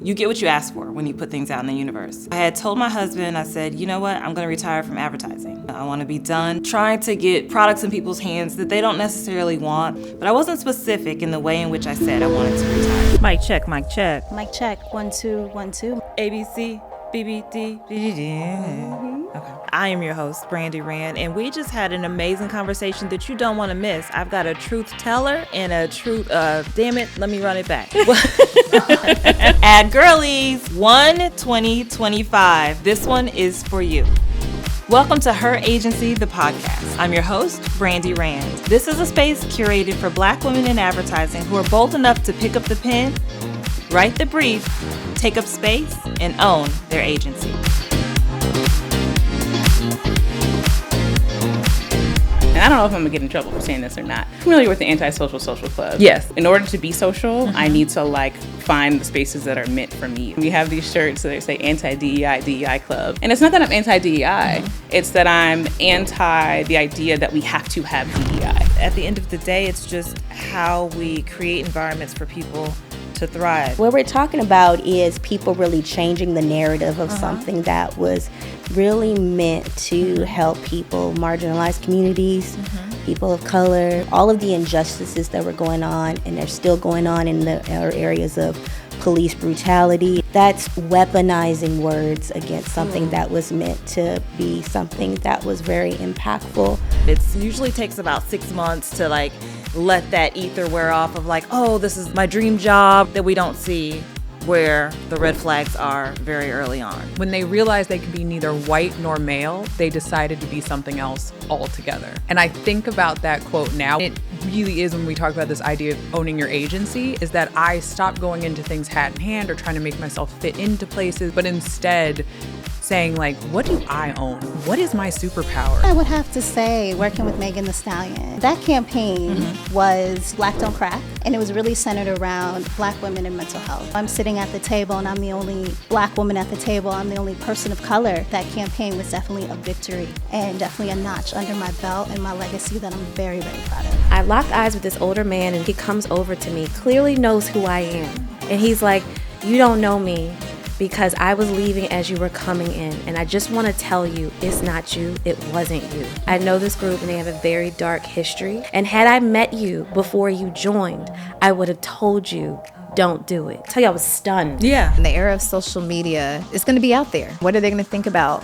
You get what you ask for when you put things out in the universe. I had told my husband, I said, you know what, I'm gonna retire from advertising. I wanna be done trying to get products in people's hands that they don't necessarily want, but I wasn't specific in the way in which I said I wanted to retire. Mic check, mic check. Mic check, 1 2 1 2. ABC, BBD, Okay. I am your host, Brandi Rand, and we just had an amazing conversation that you don't want to miss. I've got a truth teller and a truth, damn it, let me run it back. At Girlies 1/20/25, this one is for you. Welcome to Her Agency, the podcast. I'm your host, Brandi Rand. This is a space curated for Black women in advertising who are bold enough to pick up the pen, write the brief, take up space, and own their agency. And I don't know if I'm gonna get in trouble for saying this or not. I'm familiar with the anti-social social club. Yes. In order to be social, I need to find the spaces that are meant for me. We have these shirts that say anti-DEI, DEI club. And it's not that I'm anti-DEI, it's that I'm anti the idea that we have to have DEI. At the end of the day, it's just how we create environments for people to thrive. What we're talking about is people really changing the narrative of something that was really meant to help people, marginalized communities, people of color, all of the injustices that were going on and they're still going on in the areas of police brutality. That's weaponizing words against something that was meant to be something that was very impactful. It usually takes about 6 months to let that ether wear off of oh, this is my dream job, that we don't see where the red flags are very early on. When they realized they could be neither white nor male, they decided to be something else altogether. And I think about that quote now. It really is when we talk about this idea of owning your agency, is that I stopped going into things hat in hand or trying to make myself fit into places, but instead saying what do I own? What is my superpower? I would have to say, working with Megan Thee Stallion, that campaign was Black Don't Crack, and it was really centered around Black women and mental health. I'm sitting at the table and I'm the only Black woman at the table. I'm the only person of color. That campaign was definitely a victory and definitely a notch under my belt and my legacy that I'm very, very proud of. I locked eyes with this older man and he comes over to me, clearly knows who I am. And he's like, you don't know me, because I was leaving as you were coming in. And I just want to tell you, it's not you, it wasn't you. I know this group and they have a very dark history. And had I met you before you joined, I would have told you, don't do it. I tell you, I was stunned. Yeah. In the era of social media, it's going to be out there. What are they going to think about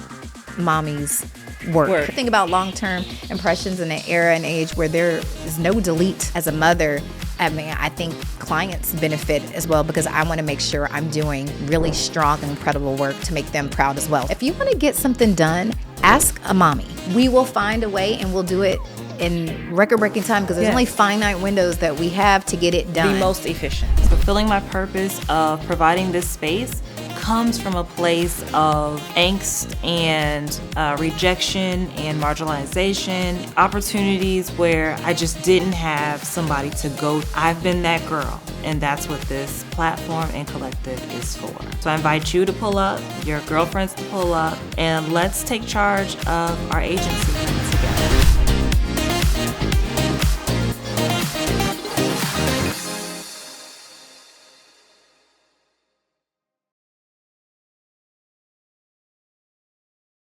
mommy's work? Think about long-term impressions in an era and age where there is no delete. As a mother, I think clients benefit as well, because I want to make sure I'm doing really strong and incredible work to make them proud as well. If you want to get something done, ask a mommy. We will find a way and we'll do it in record-breaking time, because there's only finite windows that we have to get it done. Be most efficient. Fulfilling my purpose of providing this space comes from a place of angst and rejection and marginalization, opportunities where I just didn't have somebody to go. I've been that girl, and that's what this platform and collective is for. So I invite you to pull up, your girlfriends to pull up, and let's take charge of our agency.